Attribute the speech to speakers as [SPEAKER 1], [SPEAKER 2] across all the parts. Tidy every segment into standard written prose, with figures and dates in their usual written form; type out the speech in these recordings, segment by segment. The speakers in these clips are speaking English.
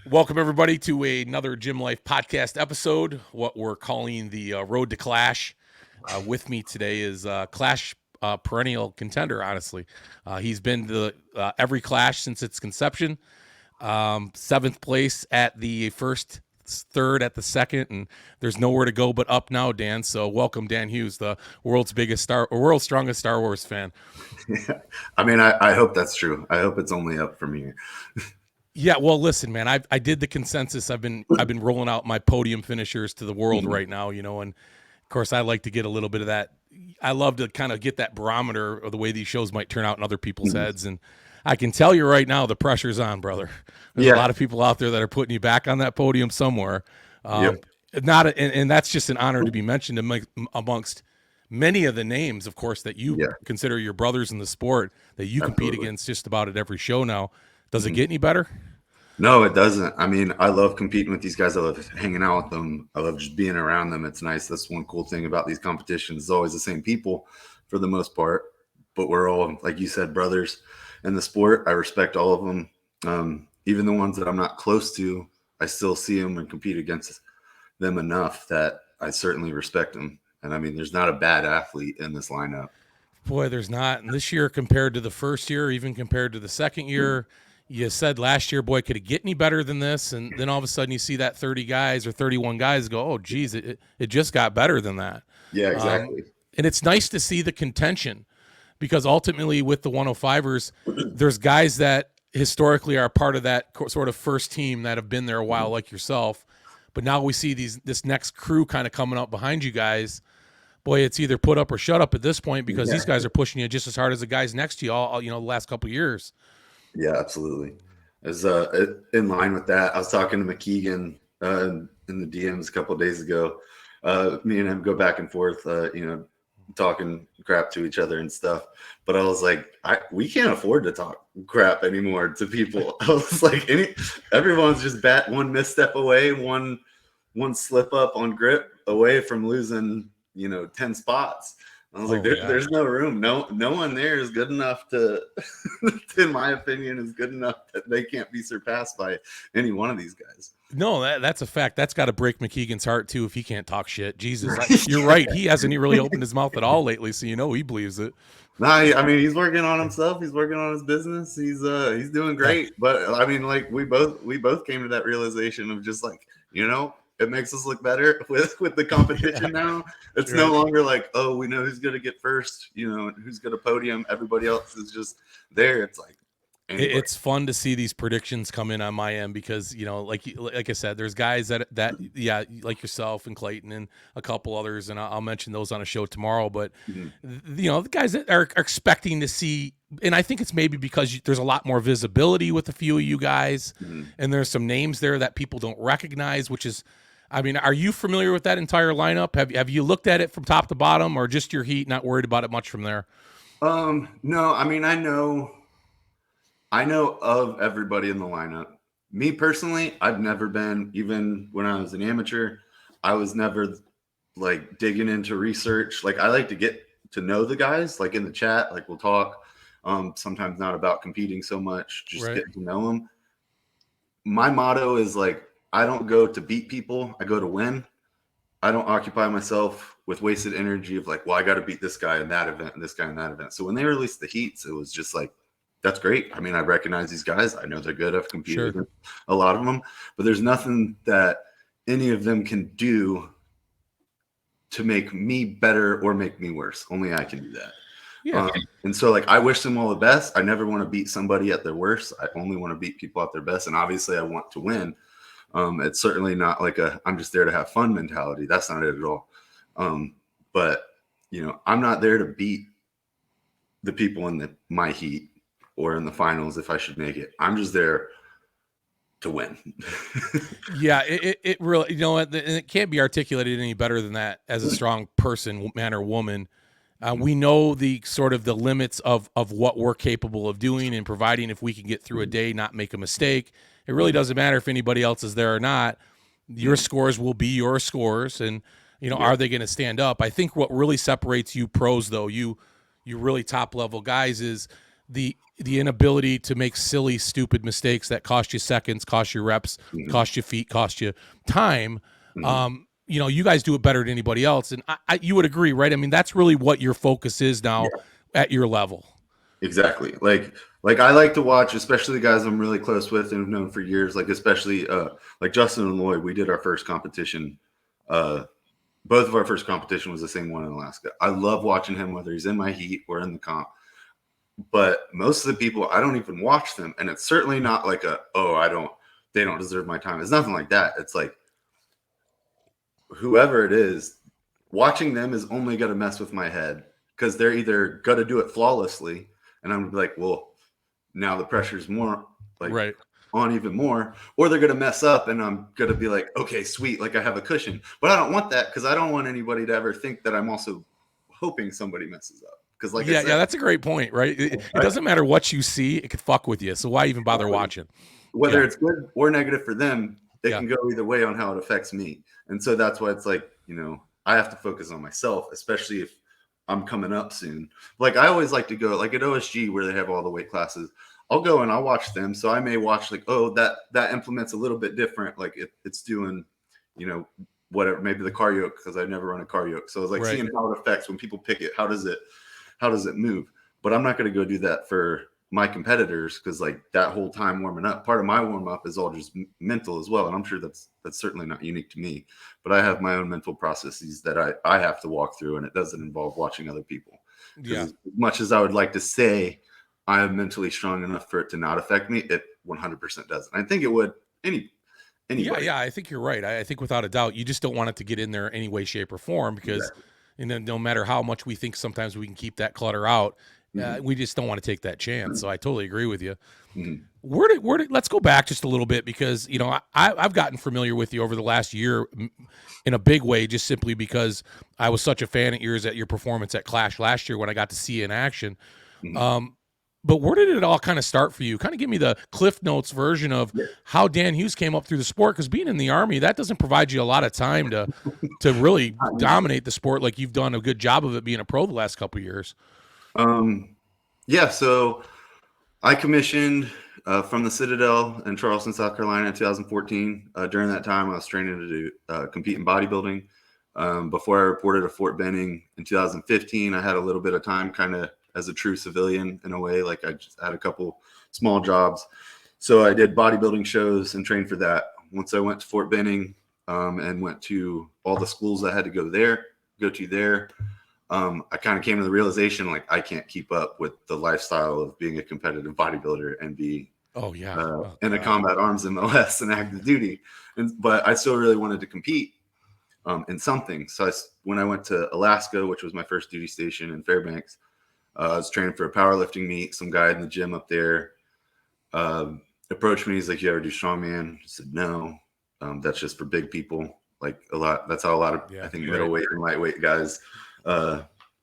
[SPEAKER 1] Welcome, everybody, to another Gym Life podcast episode, what we're calling the Road to Clash. With me today is Clash perennial contender, honestly. He's been to every Clash since its conception. Seventh place at the first, third at the second, and there's nowhere to go but up now, Dan. So welcome, Dan Hughes, the world's strongest Star Wars fan.
[SPEAKER 2] Yeah. I mean, I hope that's true. I hope it's only up from here.
[SPEAKER 1] Yeah, well, listen, man, I did the consensus. I've been rolling out my podium finishers to the world right now, and of course I like to get a little bit of that. I love to kind of get that barometer of the way these shows might turn out in other people's heads, and I can tell you right now the pressure's on, brother. There's a lot of people out there that are putting you back on that podium somewhere. And that's just an honor to be mentioned amongst many of the names, of course, that you consider your brothers in the sport that you compete against just about at every show now. Does it get any better?
[SPEAKER 2] No, it doesn't. I mean, I love competing with these guys. I love hanging out with them. I love just being around them. It's nice. That's one cool thing about these competitions. It's always the same people for the most part, but we're all, like you said, brothers in the sport. I respect all of them. Even the ones that I'm not close to, I still see them and compete against them enough that I certainly respect them. And I mean, there's not a bad athlete in this lineup.
[SPEAKER 1] Boy, there's not. And this year compared to the first year, even compared to the second year, you said last year, boy, could it get any better than this? And then all of a sudden you see that 30 guys or 31 guys go, oh, geez, it just got better than that.
[SPEAKER 2] Yeah, exactly.
[SPEAKER 1] And it's nice to see the contention because ultimately with the 105ers, there's guys that historically are part of that sort of first team that have been there a while like yourself. But now we see this next crew kind of coming up behind you guys. Boy, it's either put up or shut up at this point because these guys are pushing you just as hard as the guys next to you all the last couple of years.
[SPEAKER 2] Yeah, absolutely. As in line with that, I was talking to McKeegan in the DMs a couple of days ago. Me and him go back and forth, talking crap to each other and stuff. But I was like, we can't afford to talk crap anymore to people. I was like, everyone's just one misstep away, one slip up on grip away from losing, 10 spots. I was there's no room. No one there is good enough to, in my opinion, is good enough that they can't be surpassed by any one of these guys.
[SPEAKER 1] No, that's a fact. That's got to break McKeegan's heart, too, if he can't talk shit. Jesus, you're right. He hasn't really opened his mouth at all lately, so he believes it.
[SPEAKER 2] No, I mean, he's working on himself. He's working on his business. He's doing great. But, I mean, like, we both came to that realization of just, like, it makes us look better with the competition now. It's no longer like, oh, we know who's going to get first, who's going to podium. Everybody else is just there. It's like, anyway.
[SPEAKER 1] It's fun to see these predictions come in on my end because, like I said, there's guys that like yourself and Clayton and a couple others, and I'll mention those on a show tomorrow. But, the guys that are expecting to see, and I think it's maybe because there's a lot more visibility with a few of you guys, and there's some names there that people don't recognize, which is, I mean, are you familiar with that entire lineup? Have you looked at it from top to bottom, or just your heat, not worried about it much from there?
[SPEAKER 2] No, I mean, I know of everybody in the lineup. Me personally, I've never been, even when I was an amateur, I was never like digging into research. Like, I like to get to know the guys, like in the chat, like we'll talk. Sometimes not about competing so much, just getting to know them. My motto is like, I don't go to beat people. I go to win. I don't occupy myself with wasted energy of like, well, I got to beat this guy in that event and this guy in that event. So when they released the heats, it was just like, that's great. I mean, I recognize these guys. I know they're good. I've competed with a lot of them, but there's nothing that any of them can do to make me better or make me worse. Only I can do that.
[SPEAKER 1] Yeah.
[SPEAKER 2] And so like, I wish them all the best. I never want to beat somebody at their worst. I only want to beat people at their best. And obviously I want to win. It's certainly not like I'm just there to have fun mentality. That's not it at all. But I'm not there to beat the people in my heat or in the finals if I should make it. I'm just there to win.
[SPEAKER 1] Yeah, it really, it can't be articulated any better than that as a strong person, man or woman. We know the sort of the limits of what we're capable of doing and providing if we can get through a day, not make a mistake. It really doesn't matter if anybody else is there or not. Your scores will be your scores, and are they going to stand up? I think what really separates you pros, though, you really top level guys, is the inability to make silly, stupid mistakes that cost you seconds, cost you reps, cost you feet, cost you time. You know, you guys do it better than anybody else. And you would agree, right? I mean, that's really what your focus is now at your level.
[SPEAKER 2] Exactly. Like I like to watch, especially the guys I'm really close with and have known for years, like especially like Justin and Lloyd. We did our first competition. Both of our first competition was the same one in Alaska. I love watching him, whether he's in my heat or in the comp. But most of the people, I don't even watch them. And it's certainly not like they don't deserve my time. It's nothing like that. It's like whoever it is, watching them is only going to mess with my head because they're either going to do it flawlessly. And I'm like, well, now the pressure's more like on even more, or they're going to mess up and I'm going to be like, okay, sweet. Like I have a cushion, but I don't want that because I don't want anybody to ever think that I'm also hoping somebody messes up. Because like
[SPEAKER 1] yeah, that's a great point, right? It doesn't matter what you see; it could fuck with you. So why even bother watching?
[SPEAKER 2] Whether it's good or negative for them, it can go either way on how it affects me. And so that's why it's like, you know, I have to focus on myself, especially if I'm coming up soon. Like I always like to go, like at OSG where they have all the weight classes. I'll go and I'll watch them. So I may watch like, oh, that implement's a little bit different. Like it's doing, you know, whatever, maybe the car yoke because I've never run a car yoke. So it's like seeing how it affects when people pick it. How does it move? But I'm not going to go do that for my competitors because like that whole time warming up, part of my warm up is all just mental as well. And I'm sure that's certainly not unique to me, but I have my own mental processes that I have to walk through, and it doesn't involve watching other people. Yeah. As much as I would like to say I am mentally strong enough for it to not affect me, it 100% doesn't. I think it would anybody.
[SPEAKER 1] Yeah, I think you're right. I think without a doubt, you just don't want it to get in there any way, shape, or form because and then no matter how much we think sometimes we can keep that clutter out, we just don't want to take that chance. So I totally agree with you. Let's go back just a little bit because, you know, I've gotten familiar with you over the last year in a big way, just simply because I was such a fan of yours at your performance at Clash last year when I got to see you in action. But where did it all kind of start for you? Kind of give me the Cliff Notes version of how Dan Hughes came up through the sport, because being in the Army, that doesn't provide you a lot of time to really dominate the sport like you've done a good job of it being a pro the last couple of years.
[SPEAKER 2] So I commissioned from the Citadel in Charleston, South Carolina in 2014. During that time, I was training to do compete in bodybuilding. Before I reported to Fort Benning in 2015, I had a little bit of time kind of as a true civilian in a way. Like I just had a couple small jobs. So I did bodybuilding shows and trained for that. Once I went to Fort Benning and went to all the schools I had to go to there, I kind of came to the realization, like, I can't keep up with the lifestyle of being a competitive bodybuilder and be in a combat arms MLS and active duty. But I still really wanted to compete in something. So when I went to Alaska, which was my first duty station in Fairbanks, I was training for a powerlifting meet. Some guy in the gym up there approached me. He's like, "You ever do strongman?" I said, "No, that's just for big people." Like that's how a lot of I think middleweight and lightweight guys,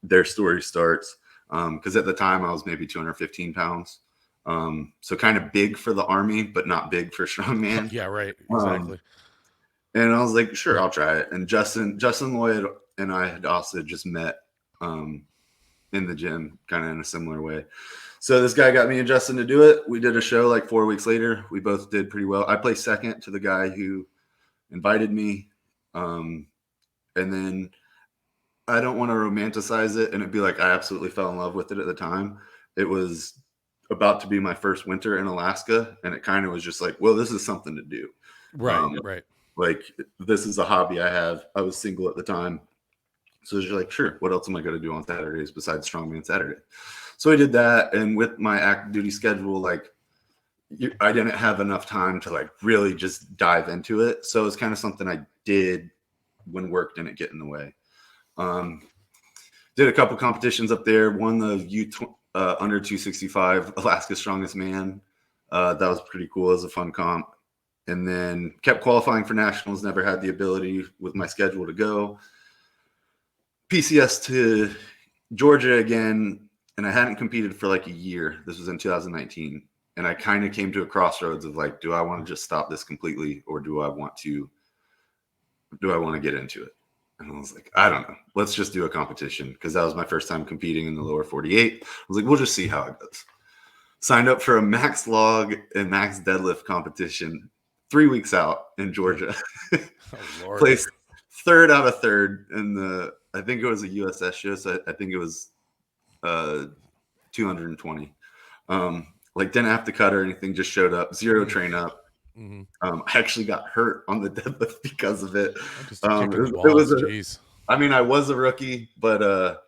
[SPEAKER 2] their story starts. Because at the time I was maybe 215 pounds, so kind of big for the Army, but not big for strongman.
[SPEAKER 1] Yeah, right, exactly.
[SPEAKER 2] And I was like, "Sure, I'll try it." And Justin Lloyd and I had also just met in the gym, kind of in a similar way. So this guy got me and Justin to do it. We did a show like 4 weeks later. We both did pretty well. I placed second to the guy who invited me. And then I don't want to romanticize it and it'd be like I absolutely fell in love with it at the time. It was about to be my first winter in Alaska, and it kind of was just like, well, this is something to do.
[SPEAKER 1] Right.
[SPEAKER 2] Like, this is a hobby I have. I was single at the time. So you're like, sure, what else am I going to do on Saturdays besides strongman Saturday? So I did that. And with my active duty schedule, like I didn't have enough time to like really just dive into it. So it's kind of something I did when work didn't get in the way. Did a couple competitions up there, won the under 265 Alaska Strongest Man. That was pretty cool. It was a fun comp. And then kept qualifying for nationals, never had the ability with my schedule to go. PCS to Georgia again, and I hadn't competed for like a year. This was in 2019. And I kind of came to a crossroads of like, do I want to just stop this completely, or do I want to get into it? And I was like, I don't know. Let's just do a competition, because that was my first time competing in the lower 48. I was like, we'll just see how it goes. signed up for a max log and max deadlift competition 3 weeks out in Georgia.
[SPEAKER 1] Oh, Lord.
[SPEAKER 2] Placed third out of third in the, I think it was a USS show, so I think it was 220. Like didn't have to cut or anything, just showed up, zero train up. I actually got hurt on the deadlift because of it.
[SPEAKER 1] Just a kick in the balls,
[SPEAKER 2] it was
[SPEAKER 1] jeez.
[SPEAKER 2] I mean, I was a rookie, but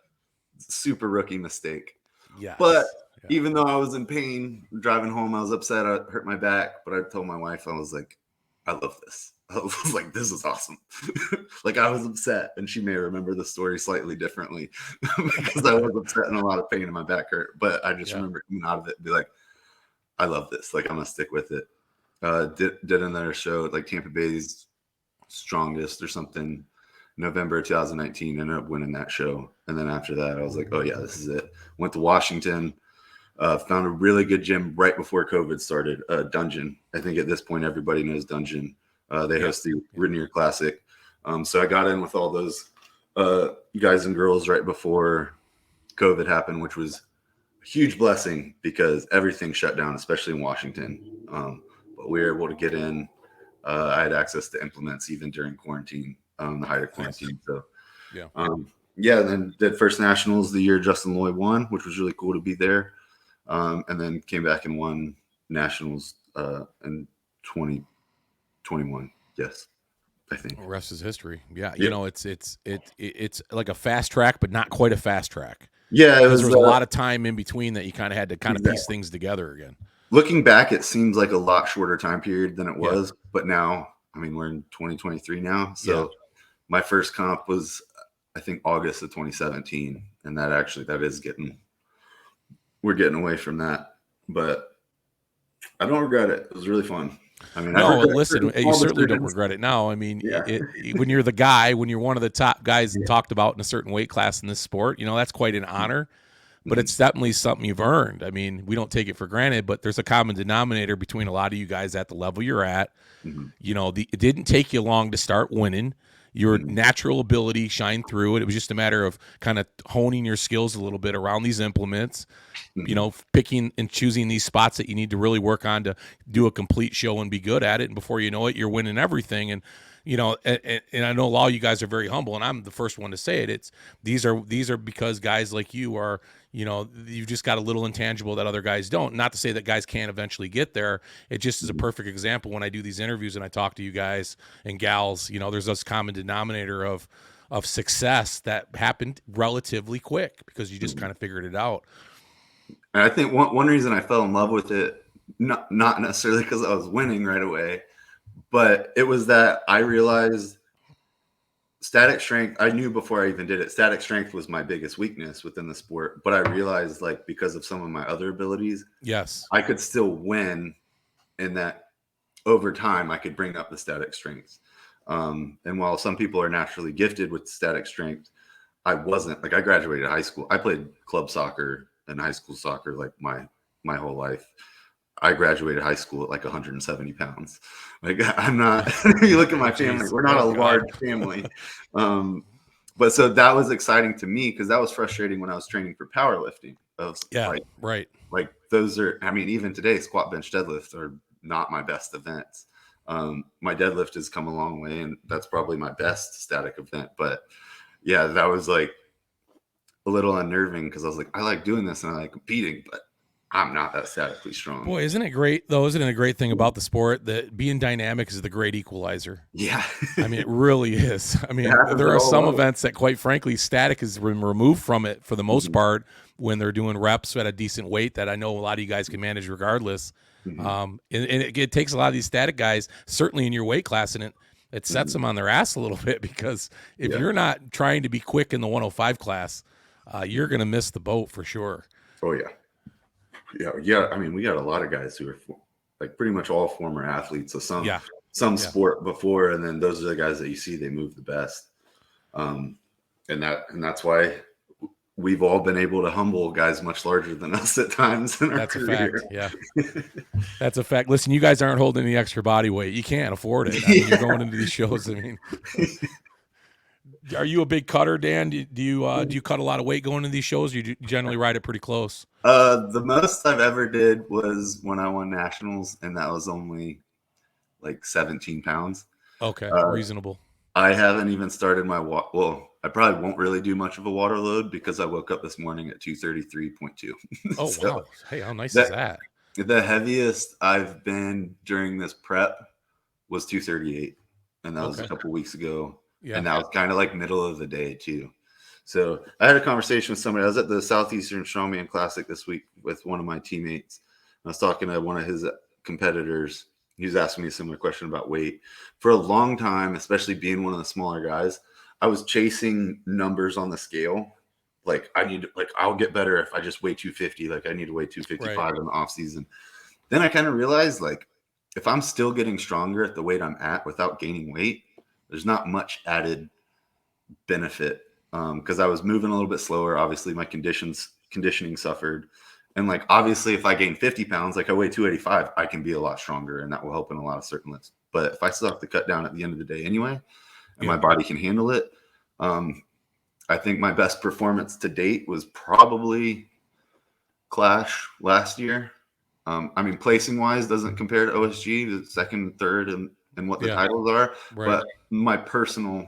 [SPEAKER 2] super rookie mistake.
[SPEAKER 1] Yes.
[SPEAKER 2] But even though I was in pain driving home, I was upset. I hurt my back, but I told my wife, I was like, I love this. I was like, this is awesome. Like I was upset, and she may remember the story slightly differently because I was upset and a lot of pain in my back hurt. But I just remember coming out of it and be like, I love this. Like I'm gonna stick with it. Did another show at like Tampa Bay's Strongest or something, November 2019. Ended up winning that show, and then after that, I was like, oh yeah, this is it. Went to Washington. Found a really good gym right before COVID started. Dungeon. I think at this point everybody knows Dungeon. They host the Rainier Classic. So I got in with all those guys and girls right before COVID happened, which was a huge blessing because everything shut down, especially in Washington. But we were able to get in. I had access to implements even during quarantine, the height of quarantine. So then did First Nationals the year Justin Lloyd won, which was really cool to be there. And then came back and won Nationals in 2021. Yes, I think.
[SPEAKER 1] The rest is history. Yeah, you know, it's like a fast track, but not quite a fast track.
[SPEAKER 2] Yeah,
[SPEAKER 1] there was a lot of time in between that you kind of had to piece things together again.
[SPEAKER 2] Looking back, it seems like a lot shorter time period than it was, but now, I mean, we're in 2023 now. So my first comp was, I think, August of 2017, and that is we're getting away from that, but I don't regret it. It was really fun. I mean,
[SPEAKER 1] no, listen, you certainly don't regret it now. I mean, when you're the guy, when you're one of the top guys talked about in a certain weight class in this sport, you know, that's quite an honor, but it's definitely something you've earned. I mean, we don't take it for granted, but there's a common denominator between a lot of you guys at the level you're at. You know, it didn't take you long to start winning. Your natural ability shined through it. It was just a matter of kind of honing your skills a little bit around these implements, you know, picking and choosing these spots that you need to really work on to do a complete show and be good at it. And before you know it, you're winning everything. And, you know, and I know a lot of you guys are very humble, and I'm the first one to say it. These are because guys like you are, you know, you've just got a little intangible that other guys don't. Not to say that guys can't eventually get there. It just is a perfect example when I do these interviews and I talk to you guys and gals, you know, there's this common denominator of success that happened relatively quick because you just kind of figured it out.
[SPEAKER 2] And I think one reason I fell in love with it, not necessarily because I was winning right away, but it was that I realized static strength. I knew before I even did it, static strength was my biggest weakness within the sport. But I realized, like, because of some of my other abilities, I could still win, and that over time I could bring up the static strength. And while some people are naturally gifted with static strength, I wasn't. Like, I graduated high school. I played club soccer and high school soccer like my whole life. I graduated high school at like 170 pounds. Like, I'm not, you look at my family, we're not a large family. But so that was exciting to me because that was frustrating when I was training for powerlifting. Like those are, I mean, even today, squat, bench, deadlift are not my best events. My deadlift has come a long way, and that's probably my best static event. But yeah, that was like a little unnerving because I was like, I like doing this and I like competing, but I'm not that statically strong.
[SPEAKER 1] Boy, isn't it great though? Isn't it a great thing about the sport that being dynamic is the great equalizer?
[SPEAKER 2] Yeah.
[SPEAKER 1] I mean, it really is. I mean, there are some events that, quite frankly, static is removed from it for the most part when they're doing reps at a decent weight that I know a lot of you guys can manage regardless. And it takes a lot of these static guys, certainly in your weight class, and it sets them on their ass a little bit because if you're not trying to be quick in the 105 class, you're going to miss the boat for sure.
[SPEAKER 2] Oh, yeah. Yeah. I mean, we got a lot of guys who are like pretty much all former athletes of some sport before, and then those are the guys that you see they move the best. And that's why we've all been able to humble guys much larger than us at times in our career.
[SPEAKER 1] A fact. Yeah, that's a fact. Listen, you guys aren't holding any extra body weight. You can't afford it. I mean, you're going into these shows. I mean, Are you a big cutter, Dan? Do you cut a lot of weight going to these shows? Or you generally ride it pretty close?
[SPEAKER 2] The most I've ever did was when I won nationals, and that was only like 17 pounds.
[SPEAKER 1] Okay,
[SPEAKER 2] Uh,
[SPEAKER 1] reasonable.
[SPEAKER 2] I haven't even started my well, I probably won't really do much of a water load because I woke up this morning at 233.2.
[SPEAKER 1] Oh
[SPEAKER 2] So
[SPEAKER 1] wow! Hey, how nice is
[SPEAKER 2] that
[SPEAKER 1] that?
[SPEAKER 2] the heaviest I've been during this prep was 238, and that was a
[SPEAKER 1] Okay,
[SPEAKER 2] couple weeks ago,
[SPEAKER 1] yeah,
[SPEAKER 2] and that was kind of like middle of the day too. So I had a conversation with somebody. I was at the Southeastern Strongman Classic this week with one of my teammates. I was talking to one of his competitors. He was asking me a similar question about weight. For a long time, especially being one of the smaller guys, I was chasing numbers on the scale. Like I'll get better if I just weigh 250. Like I need to weigh 255
[SPEAKER 1] right,
[SPEAKER 2] in the off season. Then I kind of realized like if I'm still getting stronger at the weight I'm at without gaining weight, there's not much added benefit because I was moving a little bit slower. Obviously, my conditioning suffered, and like obviously, if I gain 50 pounds, like I weigh 285, I can be a lot stronger, and that will help in a lot of certain lifts. But if I still have to cut down at the end of the day anyway, and my
[SPEAKER 1] yeah,
[SPEAKER 2] body can handle it, I think my best performance to date was probably Clash last year. I mean, placing wise doesn't compare to OSG, the second, third, and what the
[SPEAKER 1] yeah,
[SPEAKER 2] titles are.
[SPEAKER 1] right.
[SPEAKER 2] But my personal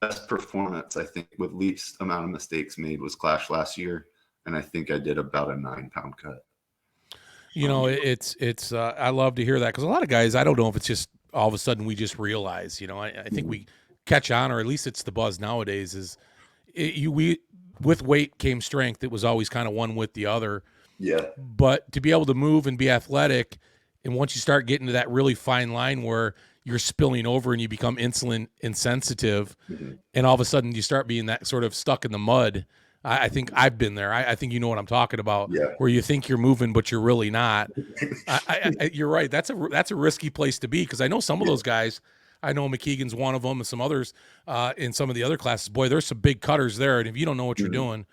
[SPEAKER 2] best performance, I think, with least amount of mistakes made was Clash last year, and I think I did about a 9 pound cut.
[SPEAKER 1] You know, it's. I love to hear that because a lot of guys, I don't know if it's just all of a sudden we just realize. You know, I think we catch on, or at least it's the buzz nowadays. Is we with weight came strength. It was always kind of one with the other.
[SPEAKER 2] Yeah.
[SPEAKER 1] But to be able to move and be athletic, and once you start getting to that really fine line where you're spilling over and you become insulin insensitive,
[SPEAKER 2] Mm-hmm.
[SPEAKER 1] and all of a sudden you start being that sort of stuck in the mud. I think I've been there. I think you know what I'm talking about,
[SPEAKER 2] Yeah.
[SPEAKER 1] where you think you're moving but you're really not. You're right. That's a risky place to be because I know some of
[SPEAKER 2] Yeah.
[SPEAKER 1] those guys. I know McKeegan's one of them, and some others in some of the other classes. Boy, there's some big cutters there, and if you don't know what you're
[SPEAKER 2] Mhm.
[SPEAKER 1] doing,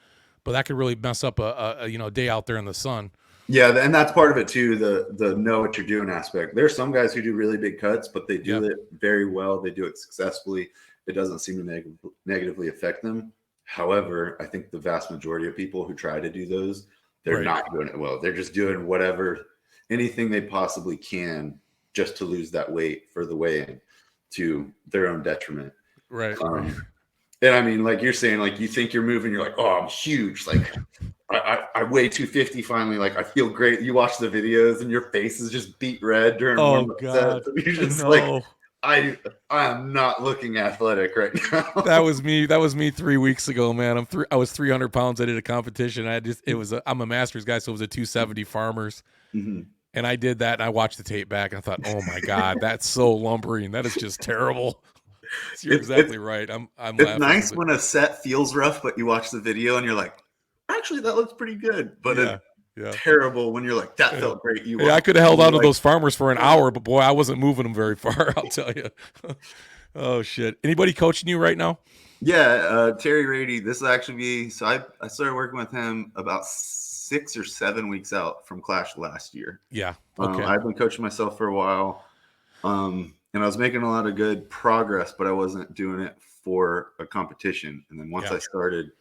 [SPEAKER 1] but that could really mess up a day out there in the sun.
[SPEAKER 2] Yeah, and that's part of it too, the know what you're doing aspect. There's some guys who do really big cuts, but they do
[SPEAKER 1] Yep.
[SPEAKER 2] it very well. They do it successfully. It doesn't seem to negatively affect them. However, I think the vast majority of people who try to do those, they're
[SPEAKER 1] Right.
[SPEAKER 2] not doing it well. They're just doing anything they possibly can just to lose that weight for the weigh-in to their own detriment.
[SPEAKER 1] Right.
[SPEAKER 2] And I mean, like you're saying, like you think you're moving, you're like, oh, I'm huge. Like I weigh 250 finally. Like I feel great. You watch the videos and your face is just beat red during
[SPEAKER 1] Oh
[SPEAKER 2] warm-up sets.
[SPEAKER 1] God.
[SPEAKER 2] And you're just like,
[SPEAKER 1] No.
[SPEAKER 2] I am not looking athletic right now.
[SPEAKER 1] That was me. That was me 3 weeks ago, man. I was 300 pounds. I did a competition. I'm a masters guy, so it was a 270 farmers.
[SPEAKER 2] Mhm.
[SPEAKER 1] And I did that and I watched the tape back and I thought, oh my God, that's so lumbering. That is just terrible. You're
[SPEAKER 2] It's
[SPEAKER 1] exactly right. I'm
[SPEAKER 2] it's
[SPEAKER 1] laughing
[SPEAKER 2] nice
[SPEAKER 1] because
[SPEAKER 2] when a set feels rough, but you watch the video and you're like, actually, that looks pretty good. But it's
[SPEAKER 1] yeah.
[SPEAKER 2] terrible when you're like, that
[SPEAKER 1] Yeah.
[SPEAKER 2] felt great. You
[SPEAKER 1] Hey, I
[SPEAKER 2] watch
[SPEAKER 1] could have held
[SPEAKER 2] and
[SPEAKER 1] on
[SPEAKER 2] you're
[SPEAKER 1] to
[SPEAKER 2] like,
[SPEAKER 1] those farmers for an hour, but boy, I wasn't moving them very far, I'll tell you. Oh shit. Anybody coaching you right now?
[SPEAKER 2] yeah, Terry Rady. This will actually be so. I started working with him about 6 or 7 weeks out from Clash last year.
[SPEAKER 1] Yeah. Okay.
[SPEAKER 2] I've been coaching myself for a while, and I was making a lot of good progress, but I wasn't doing it for a competition. And then once
[SPEAKER 1] Yeah.
[SPEAKER 2] I started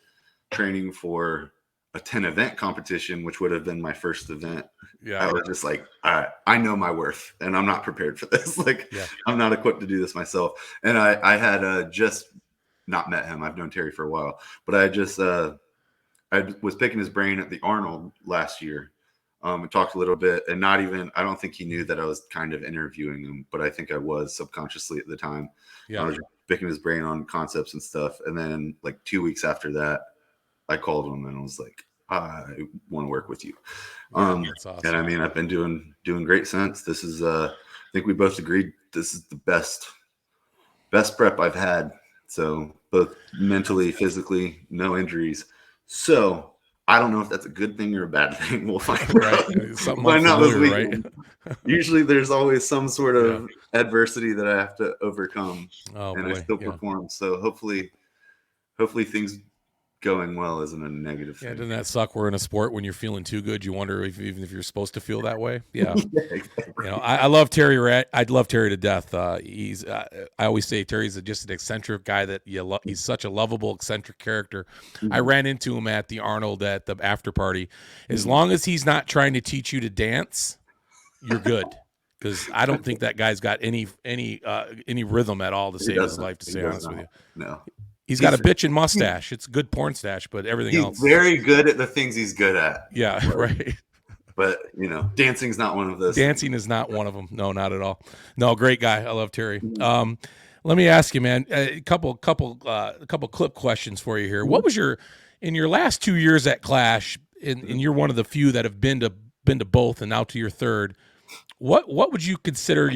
[SPEAKER 2] training for a 10 event competition, which would have been my first event,
[SPEAKER 1] Yeah.
[SPEAKER 2] I was just like, I know my worth, and I'm not prepared for this. Like,
[SPEAKER 1] Yeah.
[SPEAKER 2] I'm not equipped to do this myself. And I had just not met him. I've known Terry for a while, but I was picking his brain at the Arnold last year. And talked a little bit, and I don't think he knew that I was kind of interviewing him, but I think I was subconsciously at the time. I
[SPEAKER 1] Yeah.
[SPEAKER 2] was picking his brain on concepts and stuff. And then like 2 weeks after that, I called him and I was like, I want to work with you.
[SPEAKER 1] That's awesome.
[SPEAKER 2] And I mean, I've been doing great since. This is I think we both agreed this is the best prep I've had. So both mentally, physically, no injuries. So I don't know if that's a good thing or a bad thing. We'll find out.
[SPEAKER 1] Something
[SPEAKER 2] Find out this
[SPEAKER 1] unfamiliar,
[SPEAKER 2] weekend.
[SPEAKER 1] right?
[SPEAKER 2] Usually there's always some sort of adversity that I have to overcome.
[SPEAKER 1] Oh
[SPEAKER 2] And I
[SPEAKER 1] boy.
[SPEAKER 2] still
[SPEAKER 1] Yeah.
[SPEAKER 2] perform. So hopefully things going well isn't a negative
[SPEAKER 1] Yeah,
[SPEAKER 2] thing.
[SPEAKER 1] doesn't that suck? We're in a sport when you're feeling too good, you wonder if even if you're supposed to feel that way. Yeah,
[SPEAKER 2] Yeah, exactly.
[SPEAKER 1] you know, I love Terry. I'd love Terry to death. He's I always say Terry's just an eccentric guy that he's such a lovable eccentric character. I
[SPEAKER 2] Mhm.
[SPEAKER 1] ran into him at the Arnold at the after party. As
[SPEAKER 2] Mhm.
[SPEAKER 1] long as he's not trying to teach you to dance, you're good. Because I don't think that guy's got any rhythm at all to
[SPEAKER 2] He
[SPEAKER 1] save his
[SPEAKER 2] doesn't.
[SPEAKER 1] life. To
[SPEAKER 2] He
[SPEAKER 1] stay
[SPEAKER 2] does
[SPEAKER 1] honest with
[SPEAKER 2] not.
[SPEAKER 1] you,
[SPEAKER 2] No.
[SPEAKER 1] he's got a
[SPEAKER 2] He's
[SPEAKER 1] bitchin'
[SPEAKER 2] he's
[SPEAKER 1] mustache. It's a good porn stash, but everything
[SPEAKER 2] he's
[SPEAKER 1] else is
[SPEAKER 2] very good at the things he's good at.
[SPEAKER 1] yeah,
[SPEAKER 2] Like,
[SPEAKER 1] right.
[SPEAKER 2] but dancing's not one of those things.
[SPEAKER 1] Dancing is not one of them. No, not at all. No, great guy. I love Terry.
[SPEAKER 2] Mhm.
[SPEAKER 1] Let me ask you, man, a couple clip questions for you here. What
[SPEAKER 2] Mhm.
[SPEAKER 1] was in your last 2 years at Clash, and you're one of the few that have been to both and now to your third. What would you consider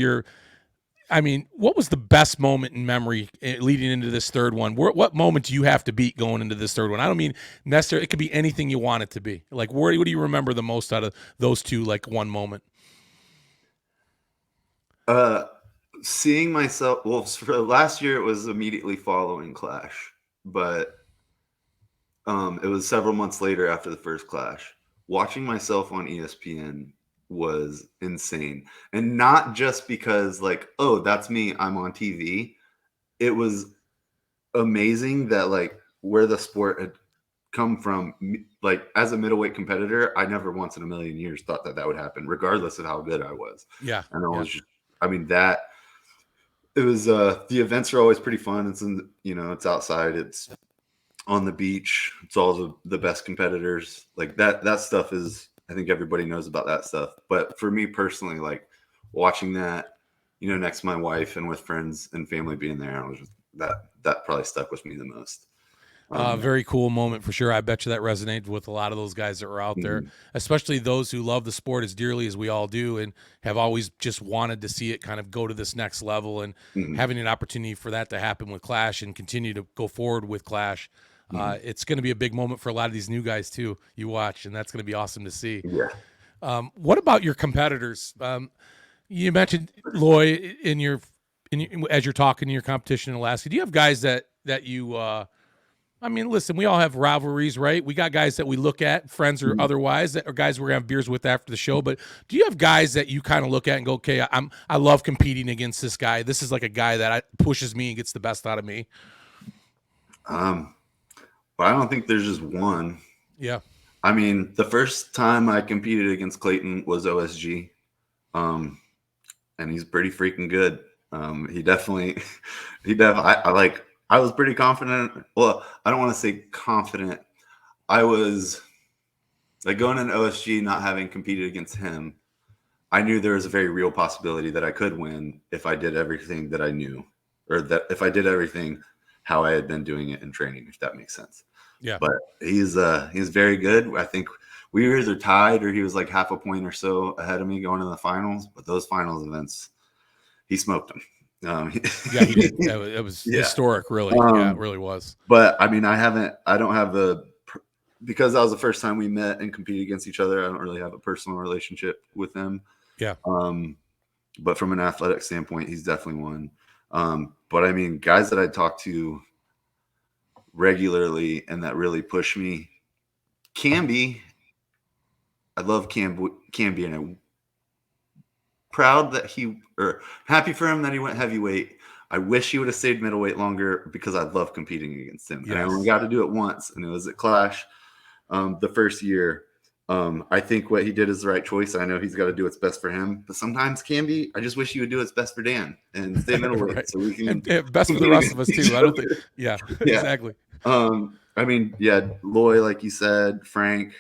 [SPEAKER 1] what was the best moment in memory leading into this third one? What moment do you have to beat going into this third one? I don't mean necessarily, it could be anything you want it to be. Like, what do you remember the most out of those two, like one moment?
[SPEAKER 2] Uh, Seeing myself. Well, for last year it was immediately following Clash, but it was several months later after the first Clash. Watching myself on ESPN was insane, and not just because like, oh, that's me, I'm on TV. It was amazing that like where the sport had come from. Like as a middleweight competitor, I never once in a million years thought that that would happen, regardless of how good I was.
[SPEAKER 1] Yeah,
[SPEAKER 2] And I
[SPEAKER 1] yeah.
[SPEAKER 2] was just, I mean, that it was. The events are always pretty fun. It's in, it's outside. It's on the beach. It's all the best competitors. Like that stuff is. I think everybody knows about that stuff. But for me personally, like watching that, next to my wife and with friends and family being there, I was just, that probably stuck with me the most.
[SPEAKER 1] Very cool moment for sure. I bet you that resonated with a lot of those guys that were out there,
[SPEAKER 2] Mhm,
[SPEAKER 1] especially those who love the sport as dearly as we all do and have always just wanted to see it kind of go to this next level, and
[SPEAKER 2] mhm,
[SPEAKER 1] having an opportunity for that to happen with Clash and continue to go forward with Clash.
[SPEAKER 2] mhm.
[SPEAKER 1] It's going to be a big moment for a lot of these new guys too. You watch, and that's going to be awesome to see.
[SPEAKER 2] Yeah.
[SPEAKER 1] What about your competitors? You mentioned Loy as you're talking in your competition in Alaska. Do you have guys that you? Listen, we all have rivalries, right? We got guys that we look at, friends or
[SPEAKER 2] Mhm.
[SPEAKER 1] otherwise, that are guys we're gonna have beers with after the show. But do you have guys that you kind of look at and go, okay, I love competing against this guy. This is like a guy that pushes me and gets the best out of me.
[SPEAKER 2] Um, but I don't think there's just one.
[SPEAKER 1] Yeah,
[SPEAKER 2] I mean, the first time I competed against Clayton was OSG, um, and he's pretty freaking good. He definitely, I like. I was pretty confident. Well, I don't want to say confident. I was like going into OSG, not having competed against him. I knew there was a very real possibility that I could win if I did everything that I knew, or that if I did everything how I had been doing it in training, if that makes sense.
[SPEAKER 1] yeah,
[SPEAKER 2] But he's very good. I think we were either tied or he was like half a point or so ahead of me going to the finals. But those finals events, he smoked them.
[SPEAKER 1] yeah. He did. It was
[SPEAKER 2] Yeah.
[SPEAKER 1] historic, really. Yeah, it
[SPEAKER 2] Um,
[SPEAKER 1] really was.
[SPEAKER 2] but I mean, I don't have because that was the first time we met and competed against each other. I don't really have a personal relationship with him.
[SPEAKER 1] Yeah,
[SPEAKER 2] Um, but from an athletic standpoint, he's definitely one. But I mean, guys that I talk to regularly and that really push me, Camby. I love Camby, and I'm proud that or happy for him that he went heavyweight. I wish he would have stayed middleweight longer because I love competing against him. And I only
[SPEAKER 1] yes,
[SPEAKER 2] got to do it once, and it was at Clash the first year. I think what he did is the right choice. I know he's got to do what's best for him, but sometimes Camby, I just wish he would do what's best for Dan and stay middleweight
[SPEAKER 1] right.
[SPEAKER 2] so we can
[SPEAKER 1] And best for the
[SPEAKER 2] compete
[SPEAKER 1] rest of us
[SPEAKER 2] against each
[SPEAKER 1] too. I don't think.
[SPEAKER 2] other.
[SPEAKER 1] Yeah,
[SPEAKER 2] Yeah.
[SPEAKER 1] exactly.
[SPEAKER 2] I mean, yeah, Loy, like you said, Frank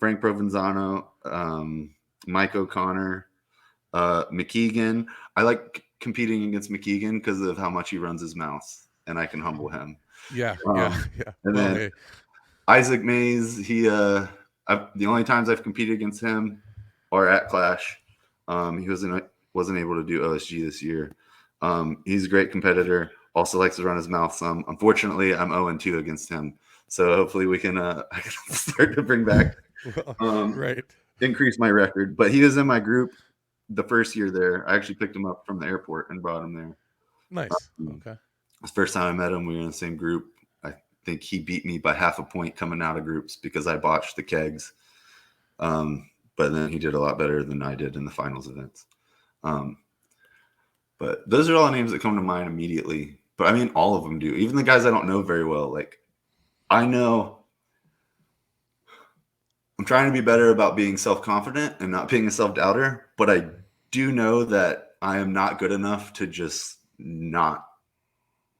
[SPEAKER 2] Provenzano, Mike O'Connor, McKeegan. I like competing against McKeegan because of how much he runs his mouth, and I can humble him.
[SPEAKER 1] Yeah, yeah,
[SPEAKER 2] Um,
[SPEAKER 1] yeah.
[SPEAKER 2] and
[SPEAKER 1] Well,
[SPEAKER 2] then
[SPEAKER 1] hey,
[SPEAKER 2] Isaac Mays, the only times I've competed against him are at Clash. He wasn't able to do OSG this year. He's a great competitor. Also likes to run his mouth some. Unfortunately, I'm 0-2 against him. So hopefully we can I can start to bring back
[SPEAKER 1] well,
[SPEAKER 2] um,
[SPEAKER 1] right.
[SPEAKER 2] increase my record. But he was in my group the first year there. I actually picked him up from the airport and brought him there.
[SPEAKER 1] Nice.
[SPEAKER 2] Um,
[SPEAKER 1] Okay.
[SPEAKER 2] the first time I met him, we were in the same group. think he beat me by half a point coming out of groups because I botched the kegs. But then he did a lot better than I did in the finals events. But those are all names that come to mind immediately. But I mean, all of them do. Even the guys I don't know very well. Like, I know I'm trying to be better about being self-confident and not being a self-doubter, but I do know that I am not good enough to just not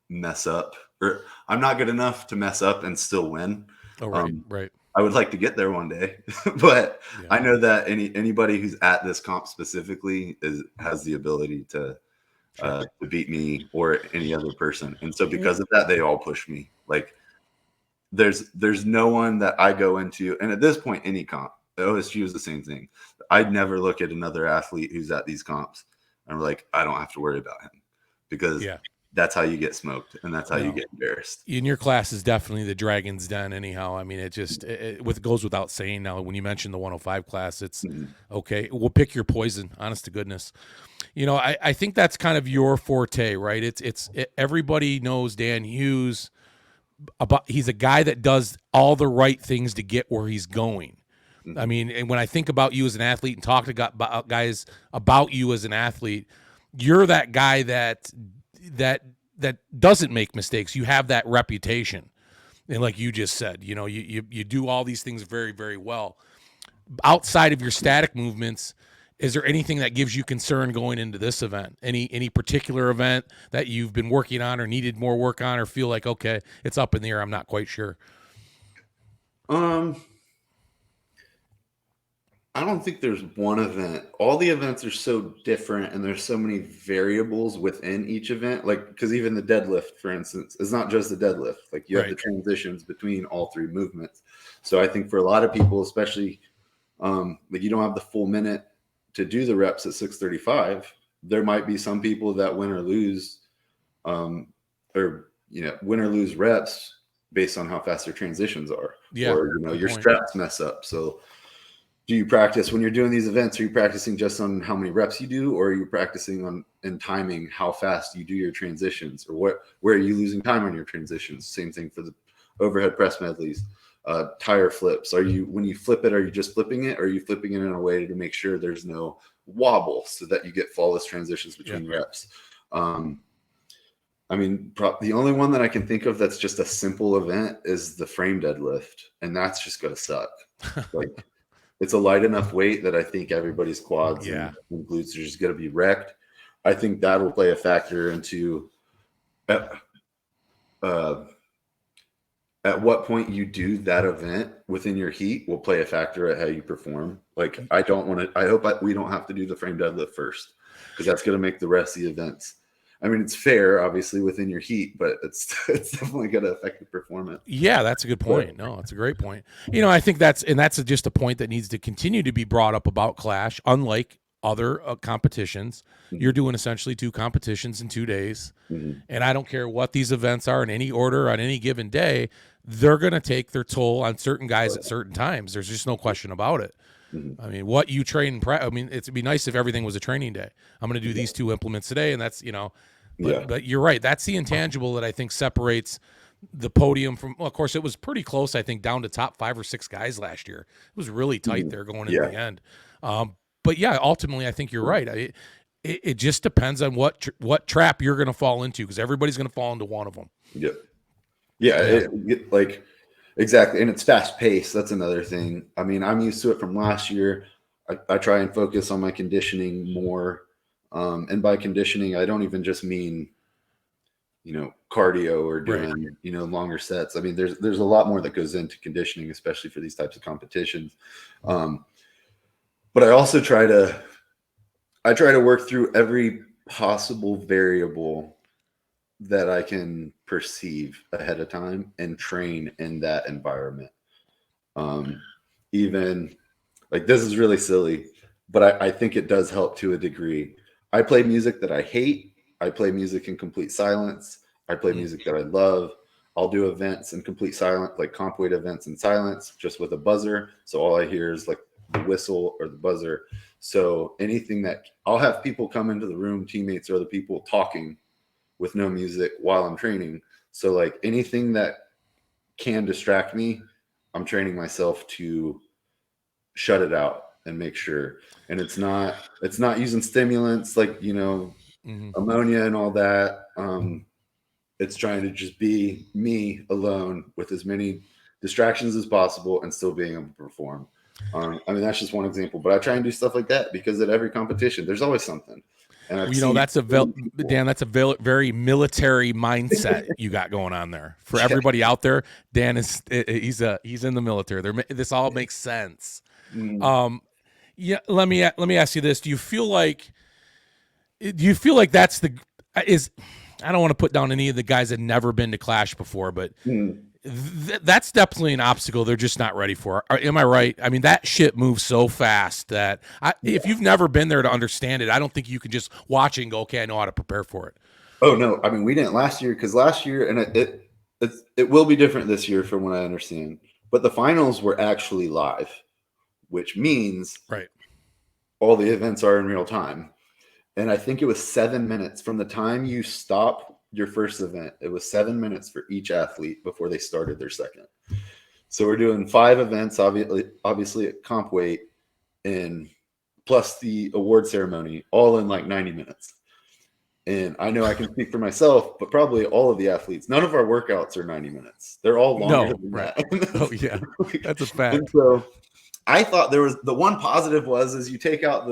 [SPEAKER 2] mess up, or I'm not good enough to mess up and still win.
[SPEAKER 1] Oh, right.
[SPEAKER 2] I would like to get there one day, but
[SPEAKER 1] Yeah.
[SPEAKER 2] I know that anybody who's at this comp specifically has the ability to beat me or any other person. And so because of that, they all push me. Like, there's no one that I go into, and at this point, any comp, OSU is the same thing. I'd never look at another athlete who's at these comps and I'm like, I don't have to worry about him, because that's how you get smoked, and that's how you get embarrassed.
[SPEAKER 1] In your class is definitely the Dragon's Den anyhow. I mean, it just it goes without saying. Now, when you mention the 105 class, it's okay. We'll pick your poison, honest to goodness. You know, I think that's kind of your forte, right? It's everybody knows Dan Hughes. He's a guy that does all the right things to get where he's going. I mean, and when I think about you as an athlete and talk to guys about you as an athlete, you're that guy that doesn't make mistakes. You have that reputation. And like you just said, you know, you do all these things very, very well. Outside of your static movements, is there anything that gives you concern going into this event? Any particular event that you've been working on or needed more work on, or feel like, okay, it's up in the air, I'm not quite sure?
[SPEAKER 2] I don't think there's one event. All the events are so different, and there's so many variables within each event. Like, because even the deadlift, for instance, is not just the deadlift. Like, you have the transitions between all three movements. So I think for a lot of people, especially like, you don't have the full minute to do the reps at 635. There might be some people that win or lose reps based on how fast their transitions are. Or, you know, your straps mess up. So do you practice when you're doing these events? Are you practicing just on how many reps you do, or are you practicing on and timing how fast you do your transitions, or where are you losing time on your transitions? Same thing for the overhead press medleys, tire flips. When you flip it, are you just flipping it, or are you flipping it in a way to make sure there's no wobble so that you get flawless transitions between reps? I mean, the only one that I can think of that's just a simple event is the frame deadlift, and that's just going to suck. Like, it's a light enough weight that I think everybody's quads and glutes are just going to be wrecked. I think that will play a factor into at what point you do that event within your heat will play a factor at how you perform. Like, I hope we don't have to do the frame deadlift first, because that's going to make the rest of the events. I mean, it's fair, obviously, within your heat, but it's definitely going to affect the performance.
[SPEAKER 1] Yeah, that's a good point. No, that's a great point. You know, I think that's just a point that needs to continue to be brought up about Clash. Unlike other competitions, you're doing essentially 2 competitions in 2 days. And I don't care what these events are in any order on any given day, they're going to take their toll on certain guys at certain times. There's just no question about it. I mean, what you train, I mean, it'd be nice if everything was a training day. I'm going to do these 2 implements today, and that's, you know, but you're right. That's the intangible that I think separates the podium from, well, of course, it was pretty close, I think, down to top 5 or 6 guys last year. It was really tight there going into the end. But yeah, ultimately, I think you're right. It just depends on what trap you're going to fall into, because everybody's going to fall into one of them.
[SPEAKER 2] Like, exactly. And it's fast paced. That's another thing. I mean, I'm used to it from last year. I try and focus on my conditioning more. And by conditioning, I don't even just mean, you know, cardio or doing, you know, longer sets. I mean, there's a lot more that goes into conditioning, especially for these types of competitions. But I also try to work through every possible variable that I can perceive ahead of time and train in that environment. Even like, this is really silly, but I think it does help to a degree. I play music that I hate. I play music in complete silence. I play music that I love. I'll do events in complete silence, like comp weight events in silence, just with a buzzer. So all I hear is like the whistle or the buzzer. So anything that I'll have people come into the room, teammates or other people, talking with no music while I'm training. So like anything that can distract me, I'm training myself to shut it out and make sure. And it's not using stimulants like, ammonia and all that. It's trying to just be me alone with as many distractions as possible and still being able to perform. That's just one example, but I try and do stuff like that because at every competition, there's always something. And I've seen
[SPEAKER 1] that's Dan, that's a very military mindset you got going on there. For everybody out there, Dan he's in the military. This all makes sense. Yeah, let me ask you this: Do you feel like that's I don't want to put down any of the guys that never been to Clash before, but that's definitely an obstacle they're just not ready for. Am I right? I mean, that shit moves so fast that if you've never been there to understand it, I don't think you can just watch it and go, okay, I know how to prepare for it.
[SPEAKER 2] Oh no, I mean, we didn't last year because last year, and it will be different this year from what I understand. But the finals were actually live, which means all the events are in real time. And I think it was 7 minutes from the time you stop your first event. It was 7 minutes for each athlete before they started their second. So we're doing 5 events, obviously at comp weight, and plus the award ceremony, all in like 90 minutes. And I know I can speak for myself, but probably all of the athletes, none of our workouts are 90 minutes. They're all longer than that.
[SPEAKER 1] Oh yeah, that's a fact.
[SPEAKER 2] And so I thought there was the one positive is you take out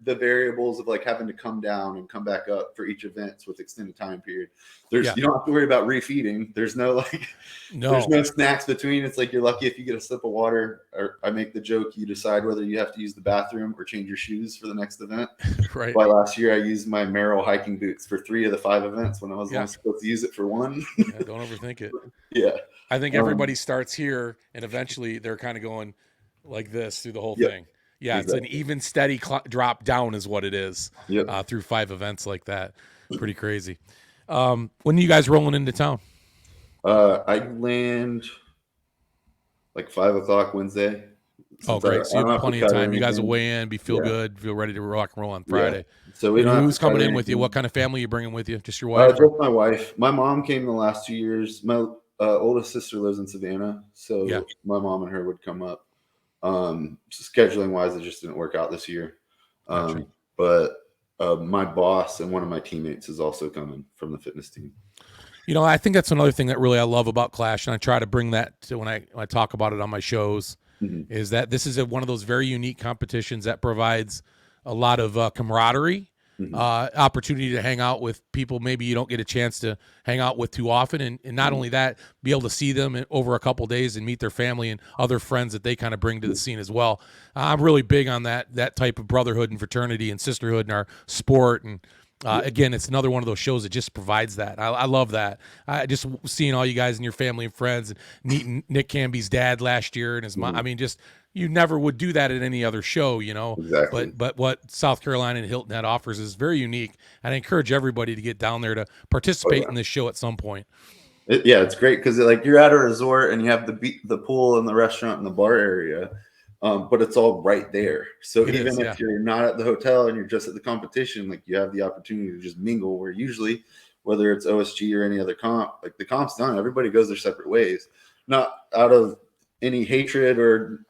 [SPEAKER 2] the variables of like having to come down and come back up for each event with extended time period. You don't have to worry about refeeding. There's no there's no snacks between. It's like you're lucky if you get a sip of water, or I make the joke, you decide whether you have to use the bathroom or change your shoes for the next event.
[SPEAKER 1] Right.
[SPEAKER 2] By last year, I used my Merrell hiking boots for 3 of the 5 events when I was only supposed to use it for 1.
[SPEAKER 1] Don't overthink it.
[SPEAKER 2] Yeah.
[SPEAKER 1] I think everybody starts here and eventually they're kind of going like this through the whole thing. Yeah, exactly. It's an even steady drop down is what it is through 5 events like that. Pretty crazy. When are you guys rolling into town?
[SPEAKER 2] I land like 5 o'clock Wednesday.
[SPEAKER 1] Oh, great. So you have plenty of time. You guys will weigh in, feel good, feel ready to rock and roll on Friday.
[SPEAKER 2] Yeah. So
[SPEAKER 1] who's coming in with you? What kind of family are you bringing with you? Just your wife?
[SPEAKER 2] Just my wife. My mom came the last 2 years. My oldest sister lives in Savannah, so my mom and her would come up. Scheduling wise, it just didn't work out this year. But my boss and one of my teammates is also coming from the fitness team.
[SPEAKER 1] I think that's another thing that really I love about Clash, and I try to bring that to when I talk about it on my shows, is that this is one of those very unique competitions that provides a lot of camaraderie, opportunity to hang out with people maybe you don't get a chance to hang out with too often, and not only that, be able to see them over a couple of days and meet their family and other friends that they kind of bring to the scene as well. I'm really big on that type of brotherhood and fraternity and sisterhood in our sport, and again, it's another one of those shows that just provides that. I love that. I just seeing all you guys and your family and friends, and meeting Nick Camby's dad last year and his mom. I mean, just you never would do that at any other show,
[SPEAKER 2] Exactly.
[SPEAKER 1] But what South Carolina and Hilton Head offers is very unique, and I encourage everybody to get down there to participate in this show at some point.
[SPEAKER 2] It's great because you're at a resort and you have the pool and the restaurant and the bar area, but it's all right there. So even if you're not at the hotel and you're just at the competition, like you have the opportunity to just mingle. Where usually, whether it's OSG or any other comp, like the comp's done, everybody goes their separate ways, not out of any hatred or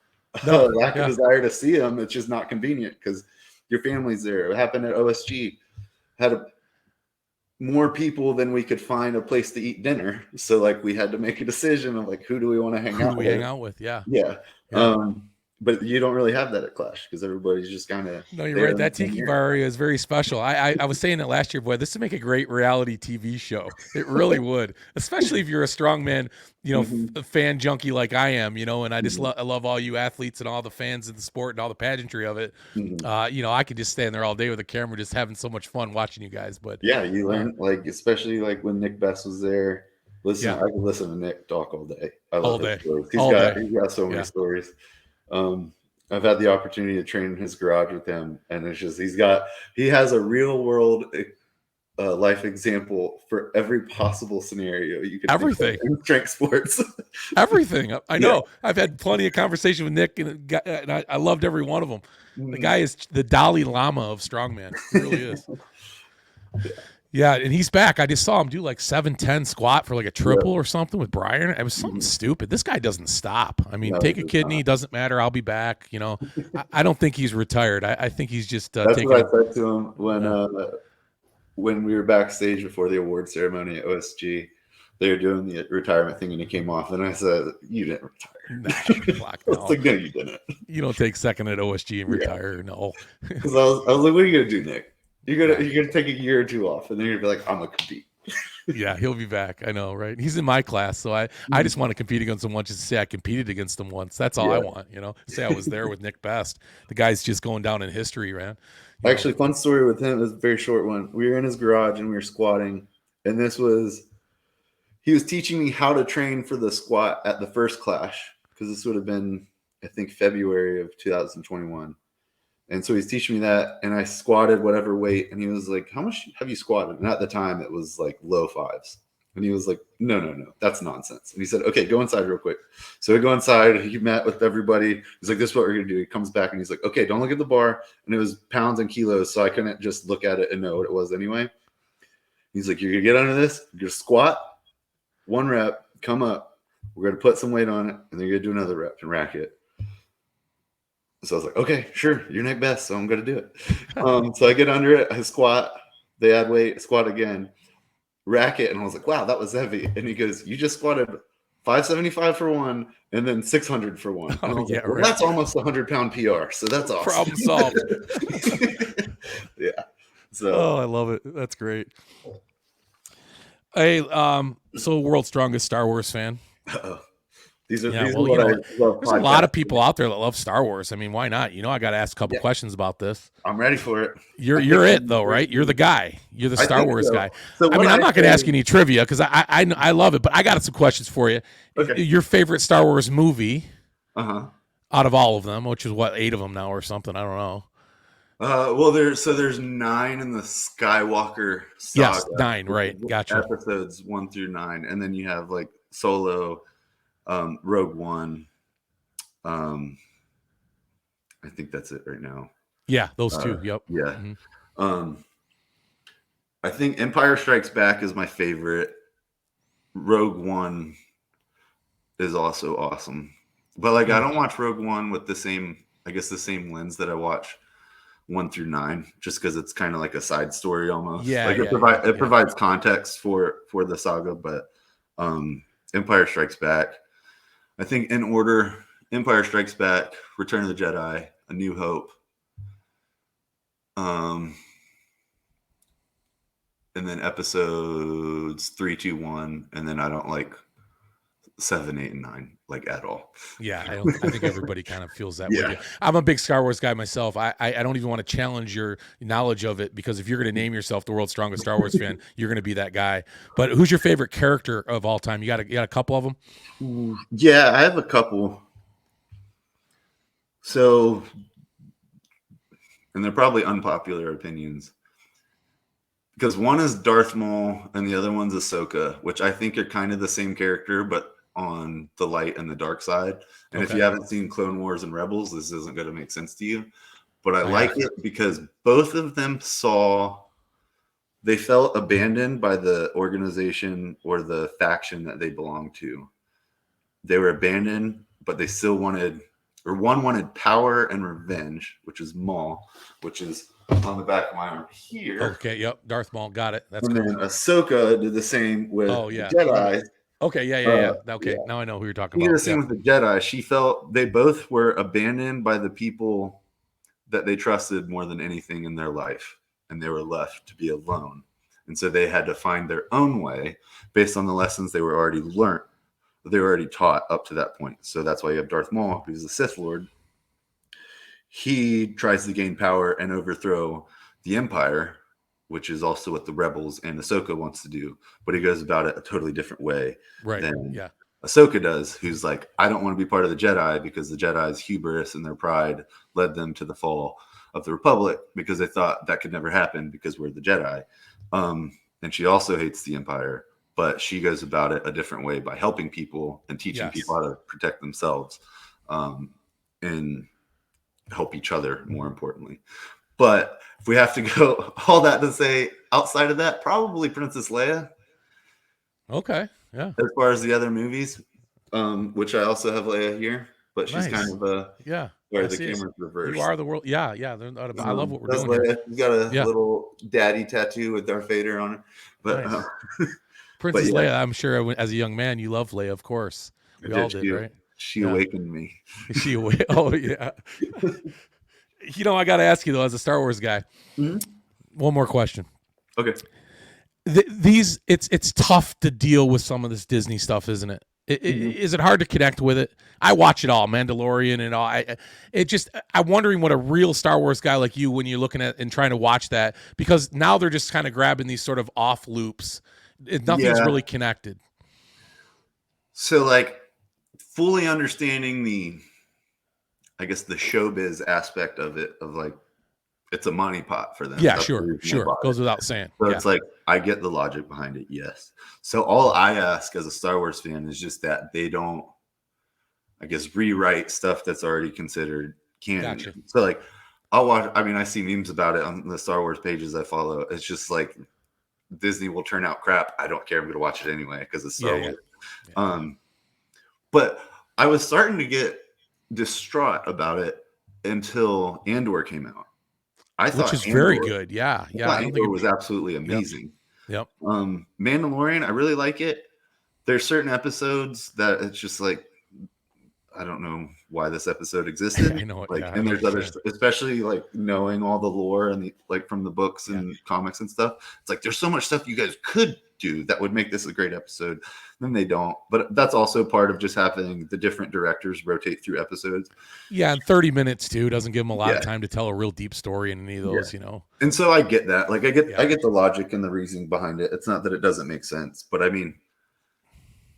[SPEAKER 2] lack of desire to see them. It's just not convenient because your family's there. It happened at OSG. Had more people than we could find a place to eat dinner. So like we had to make a decision of like, who do we want to hang out with?
[SPEAKER 1] Yeah.
[SPEAKER 2] But you don't really have that at Clash because everybody's just kind of.
[SPEAKER 1] No, you're right. That tiki bar area is very special. I was saying it last year, boy, this would make a great reality TV show. It really would, especially if you're a strongman, fan junkie like I am, and I just I love all you athletes and all the fans of the sport and all the pageantry of it. I could just stand there all day with a camera, just having so much fun watching you guys. But
[SPEAKER 2] you learn, especially when Nick Best was there. I could listen to Nick talk all day. I love his stories. He's got so many stories. I've had the opportunity to train in his garage with him, and it's just he has a real world life example for every possible scenario you could
[SPEAKER 1] everything
[SPEAKER 2] in strength sports.
[SPEAKER 1] Everything. I know. I've had plenty of conversation with Nick, and I loved every one of them. The guy is the Dalai Lama of strongman. He really is. Yeah, and he's back. I just saw him do like 710 squat for like a triple or something with Brian. It was something stupid. This guy doesn't stop. I mean,
[SPEAKER 2] No,
[SPEAKER 1] take
[SPEAKER 2] he
[SPEAKER 1] a
[SPEAKER 2] does
[SPEAKER 1] kidney,
[SPEAKER 2] not.
[SPEAKER 1] doesn't matter. I'll be back. I don't think he's retired. I think he's just
[SPEAKER 2] That's
[SPEAKER 1] taking
[SPEAKER 2] what
[SPEAKER 1] it.
[SPEAKER 2] I said to him
[SPEAKER 1] Yeah.
[SPEAKER 2] when we were backstage before the award ceremony at OSG. They were doing the retirement thing, and he came off, and I said, "You didn't
[SPEAKER 1] Nah,
[SPEAKER 2] retire."
[SPEAKER 1] fuck
[SPEAKER 2] I was
[SPEAKER 1] no.
[SPEAKER 2] like, "No, you didn't."
[SPEAKER 1] You don't take second at OSG and
[SPEAKER 2] Yeah,
[SPEAKER 1] retire. No.
[SPEAKER 2] because I was like, "What are you gonna do, Nick?
[SPEAKER 1] Yeah.
[SPEAKER 2] You're gonna take a year or two off, and then you're gonna be like, I'm gonna compete."
[SPEAKER 1] Yeah, he'll be back. I know, right? He's in my class, so I just want to compete against him once, just to say I competed against him once. That's all I
[SPEAKER 2] Yeah.
[SPEAKER 1] want, Say I was there with Nick Best. The guy's just going down in history, man.
[SPEAKER 2] Actually, fun story with him is a very short one. We were in his garage and we were squatting, and he was teaching me how to train for the squat at the first clash, because this would have been, I think, February of 2021. And so he's teaching me that, and I squatted whatever weight, and he was like, "How much have you squatted?" And at the time, it was like low fives. And he was like, "No, no, no, that's nonsense." And he said, "Okay, go inside real quick." So we go inside. He met with everybody. He's like, "This is what we're gonna do." He comes back and he's like, "Okay, don't look at the bar." And it was pounds and kilos, so I couldn't just look at it and know what it was anyway. He's like, "You're gonna get under this. You're gonna squat 1 rep, come up. We're gonna put some weight on it, and then you're gonna do another rep and rack it." So I was like, "Okay, sure, you're Nick Best, so I'm gonna do it." So I get under it, I squat, they add weight, squat again, rack it, and I was like, "Wow, that was heavy." And he goes, "You just squatted 575 for one, and then 600 for one." And I
[SPEAKER 1] Oh
[SPEAKER 2] was
[SPEAKER 1] yeah,
[SPEAKER 2] like, "Well,
[SPEAKER 1] right.
[SPEAKER 2] that's almost a 100-pound PR, so that's awesome."
[SPEAKER 1] Problem solved.
[SPEAKER 2] Yeah.
[SPEAKER 1] Oh,
[SPEAKER 2] So
[SPEAKER 1] I love it. That's great. Hey, so world's strongest Star Wars fan.
[SPEAKER 2] uh-oh. These are
[SPEAKER 1] Yeah, well,
[SPEAKER 2] what I love
[SPEAKER 1] there's a lot of
[SPEAKER 2] podcasting.
[SPEAKER 1] people out there that love Star Wars. I mean, why not? I got to ask a couple
[SPEAKER 2] Yeah,
[SPEAKER 1] questions about this.
[SPEAKER 2] I'm ready for it.
[SPEAKER 1] You're
[SPEAKER 2] I think
[SPEAKER 1] you're it
[SPEAKER 2] I'm
[SPEAKER 1] though, right? You're the guy. You're the
[SPEAKER 2] I
[SPEAKER 1] Star
[SPEAKER 2] think
[SPEAKER 1] Wars
[SPEAKER 2] so.
[SPEAKER 1] guy.
[SPEAKER 2] So
[SPEAKER 1] I
[SPEAKER 2] what
[SPEAKER 1] mean, I'm
[SPEAKER 2] I
[SPEAKER 1] not going to ask
[SPEAKER 2] say,
[SPEAKER 1] you any trivia because I love it, but I got some questions for you.
[SPEAKER 2] okay.
[SPEAKER 1] Your favorite Star Wars movie
[SPEAKER 2] Uh-huh.
[SPEAKER 1] out of all of them, which is what, 8 of them now or something? I don't know.
[SPEAKER 2] Well, there's 9 in the Skywalker
[SPEAKER 1] Yes,
[SPEAKER 2] saga,
[SPEAKER 1] 9.
[SPEAKER 2] which
[SPEAKER 1] Right,
[SPEAKER 2] is
[SPEAKER 1] gotcha.
[SPEAKER 2] episodes 1 through 9, and then you have like Solo, Rogue One. Um, I think that's it right now.
[SPEAKER 1] Yeah, those two. Yep.
[SPEAKER 2] Yeah.
[SPEAKER 1] Mhm.
[SPEAKER 2] Um, I think Empire Strikes Back is my favorite. Rogue One is also awesome, but like I don't watch Rogue One with the same lens that I watch 1 through 9, just because it's kind of like a side story almost.
[SPEAKER 1] Yeah,
[SPEAKER 2] Like
[SPEAKER 1] yeah.
[SPEAKER 2] provides context for the saga, but Empire Strikes Back. I think in order: Empire Strikes Back, Return of the Jedi, A New Hope, and then episodes 3, 2, 1, and then I don't like 7, 8, and 9 like at all.
[SPEAKER 1] Yeah, I think everybody kind of feels that with
[SPEAKER 2] Yeah.
[SPEAKER 1] you. I'm a big Star Wars guy myself. I don't even want to challenge your knowledge of it, because if you're going to name yourself the world's strongest Star Wars fan, you're going to be that guy. But who's your favorite character of all time? You got a couple of them?
[SPEAKER 2] Yeah, I have a couple. So, and they're probably unpopular opinions, because one is Darth Maul and the other one's Ahsoka, which I think are kind of the same character, but on the light and the dark side. And if
[SPEAKER 1] Okay.
[SPEAKER 2] you haven't seen Clone Wars and Rebels, this isn't going to make sense to you. But I
[SPEAKER 1] I
[SPEAKER 2] like
[SPEAKER 1] haven't.
[SPEAKER 2] it because both of them they felt abandoned by the organization or the faction that they belonged to. They were abandoned, but they still wanted, or one wanted power and revenge, which is Maul, which is on the back of my arm here.
[SPEAKER 1] Okay, yep. Darth Maul, got it. That's
[SPEAKER 2] And
[SPEAKER 1] cool.
[SPEAKER 2] then Ahsoka did the same with the Jedi.
[SPEAKER 1] Okay, yeah. Okay, now I know who you're talking
[SPEAKER 2] She did the
[SPEAKER 1] about.
[SPEAKER 2] same
[SPEAKER 1] Yeah.
[SPEAKER 2] with the Jedi. She felt they both were abandoned by the people that they trusted more than anything in their life, and they were left to be alone. And so they had to find their own way based on the lessons they were already learned, they were already taught up to that point. So that's why you have Darth Maul, who's the Sith Lord. He tries to gain power and overthrow the Empire, which is also what the Rebels and Ahsoka wants to do, but he goes about it a totally different way than
[SPEAKER 1] Yeah.
[SPEAKER 2] Ahsoka does, who's like, I don't want to be part of the Jedi, because the Jedi's hubris and their pride led them to the fall of the Republic, because they thought that could never happen because we're the Jedi. And she also hates the Empire, but she goes about it a different way by helping people and teaching people how to protect themselves, and help each other, more importantly. But if we have to go all that to say, outside of that, probably Princess Leia.
[SPEAKER 1] Okay. Yeah.
[SPEAKER 2] As far as the other movies, which I also have Leia here, but she's kind
[SPEAKER 1] Nice.
[SPEAKER 2] of a
[SPEAKER 1] Yeah.
[SPEAKER 2] where
[SPEAKER 1] I
[SPEAKER 2] the
[SPEAKER 1] see.
[SPEAKER 2] camera's
[SPEAKER 1] You
[SPEAKER 2] reversed.
[SPEAKER 1] are the world. Yeah. Yeah. I love what we're
[SPEAKER 2] That's
[SPEAKER 1] doing here.
[SPEAKER 2] Leia. She's got a
[SPEAKER 1] Yeah.
[SPEAKER 2] little daddy tattoo with Darth Vader on it. But
[SPEAKER 1] Nice.
[SPEAKER 2] but
[SPEAKER 1] Princess
[SPEAKER 2] yeah,
[SPEAKER 1] Leia, I'm sure as a young man, you love Leia, of course.
[SPEAKER 2] I
[SPEAKER 1] We all
[SPEAKER 2] did.
[SPEAKER 1] did, right?
[SPEAKER 2] She
[SPEAKER 1] Yeah.
[SPEAKER 2] awakened me.
[SPEAKER 1] Is she away? Oh, yeah. I got to ask you, though, as a Star Wars guy,
[SPEAKER 2] Mhm.
[SPEAKER 1] one more question.
[SPEAKER 2] Okay.
[SPEAKER 1] It's tough to deal with some of this Disney stuff, isn't it? Is it hard to connect with it? I watch it all, Mandalorian and all. I'm wondering what a real Star Wars guy like you, when you're looking at and trying to watch that, because now they're just kind of grabbing these sort of off loops. Nothing's
[SPEAKER 2] Yeah.
[SPEAKER 1] really connected.
[SPEAKER 2] So like fully understanding the, I guess the showbiz aspect of it, of like it's a money pot for them.
[SPEAKER 1] Yeah,
[SPEAKER 2] That's the reason they
[SPEAKER 1] sure.
[SPEAKER 2] bought
[SPEAKER 1] Goes
[SPEAKER 2] it.
[SPEAKER 1] without saying.
[SPEAKER 2] So
[SPEAKER 1] Yeah,
[SPEAKER 2] it's like I get the logic behind it, yes. So all I ask as a Star Wars fan is just that they don't, I guess, rewrite stuff that's already considered canon.
[SPEAKER 1] gotcha.
[SPEAKER 2] So like I'll watch, I mean, I see memes about it on the Star Wars pages I follow. It's just like Disney will turn out crap. I don't care. I'm gonna watch it anyway because it's Star Wars.
[SPEAKER 1] Yeah.
[SPEAKER 2] But I was starting to get distraught about it until Andor came out. I
[SPEAKER 1] Which
[SPEAKER 2] thought
[SPEAKER 1] is
[SPEAKER 2] Andor,
[SPEAKER 1] very good. Yeah,
[SPEAKER 2] I thought
[SPEAKER 1] I don't
[SPEAKER 2] Andor
[SPEAKER 1] think
[SPEAKER 2] was absolutely amazing.
[SPEAKER 1] Yep.
[SPEAKER 2] Mandalorian, I really like it. There's certain episodes that it's just like, I don't know why this episode existed.
[SPEAKER 1] I know it.
[SPEAKER 2] Like,
[SPEAKER 1] Yeah, I
[SPEAKER 2] and
[SPEAKER 1] know
[SPEAKER 2] there's
[SPEAKER 1] what you're
[SPEAKER 2] others,
[SPEAKER 1] saying.
[SPEAKER 2] especially like knowing all the lore and the, like from the books and comics and stuff. It's like there's so much stuff you guys could do that would make this a great episode. Then they don't. But that's also part of just having the different directors rotate through episodes.
[SPEAKER 1] Yeah, and 30 minutes too doesn't give them a lot
[SPEAKER 2] Yeah.
[SPEAKER 1] of time to tell a real deep story in any of those.
[SPEAKER 2] And so I get that. Like I get
[SPEAKER 1] Yeah.
[SPEAKER 2] the logic and the reasoning behind it. It's not that it doesn't make sense, but I mean,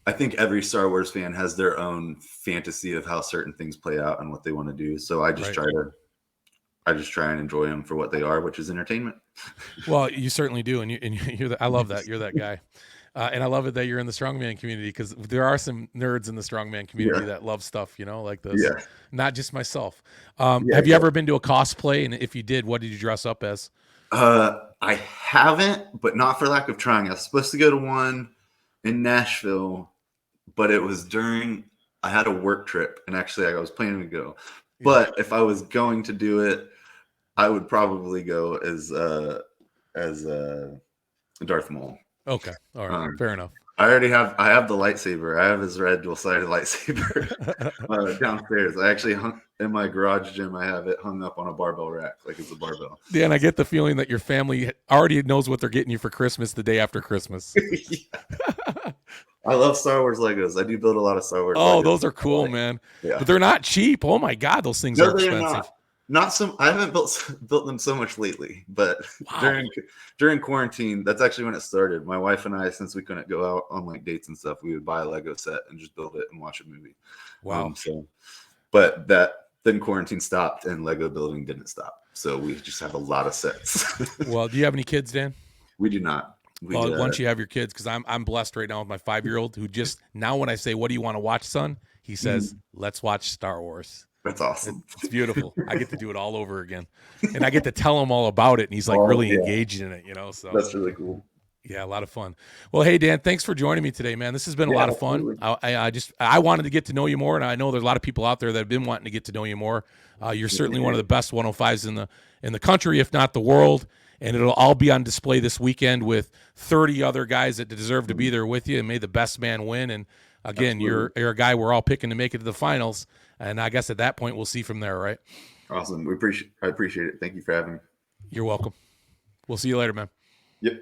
[SPEAKER 2] I think every Star Wars fan has their own fantasy of how certain things play out and what they want to do. So I just try and enjoy them for what they are, which is entertainment.
[SPEAKER 1] Well, you certainly do, and I love that you're that guy, and I love it that you're in the strongman community, because there are some nerds in the strongman community that love stuff, like this.
[SPEAKER 2] Yeah.
[SPEAKER 1] Not just myself. Have you ever been to a cosplay? And if you did, what did you dress up as?
[SPEAKER 2] I haven't, but not for lack of trying. I was supposed to go to one in Nashville, but it was I had a work trip, and actually I was planning to go. But if I was going to do it, I would probably go as Darth Maul.
[SPEAKER 1] Okay, all right, fair enough.
[SPEAKER 2] I have the lightsaber. I have his red dual-sided lightsaber downstairs. I actually hung in my garage gym. I have it hung up on a barbell rack, like it's a barbell.
[SPEAKER 1] Dan, I get the feeling that your family already knows what they're getting you for Christmas the day after Christmas.
[SPEAKER 2] I love Star Wars Legos. I do build a lot of Star Wars.
[SPEAKER 1] Oh,
[SPEAKER 2] Legos.
[SPEAKER 1] those are cool, man.
[SPEAKER 2] Yeah.
[SPEAKER 1] But they're not cheap. Oh my God, those things are expensive.
[SPEAKER 2] Not some. I haven't built them so much lately, but during quarantine, that's actually when it started. My wife and I, since we couldn't go out on like dates and stuff, we would buy a Lego set and just build it and watch a movie.
[SPEAKER 1] Wow.
[SPEAKER 2] But then quarantine stopped and Lego building didn't stop, so we just have a lot of sets.
[SPEAKER 1] Well, do you have any kids, Dan?
[SPEAKER 2] We do not.
[SPEAKER 1] Once you have your kids, because I'm blessed right now with my 5-year-old who just now when I say, "What do you want to watch, son?" he says, "Let's watch Star Wars."
[SPEAKER 2] That's awesome.
[SPEAKER 1] It's beautiful. I get to do it all over again, and I get to tell him all about it, and he's like really engaged in it. So
[SPEAKER 2] that's really cool.
[SPEAKER 1] Yeah, a lot of fun. Well, hey Dan, thanks for joining me today, man. This has been a lot of fun. I wanted to get to know you more, and I know there's a lot of people out there that have been wanting to get to know you more. You're certainly one of the best 105s in the country, if not the world. And it'll all be on display this weekend with 30 other guys that deserve to be there with you. And may the best man win. And again, you're a guy we're all picking to make it to the finals. And I guess at that point, we'll see from there, right?
[SPEAKER 2] Awesome. I appreciate it. Thank you for having me.
[SPEAKER 1] You're welcome. We'll see you later, man.
[SPEAKER 2] Yep.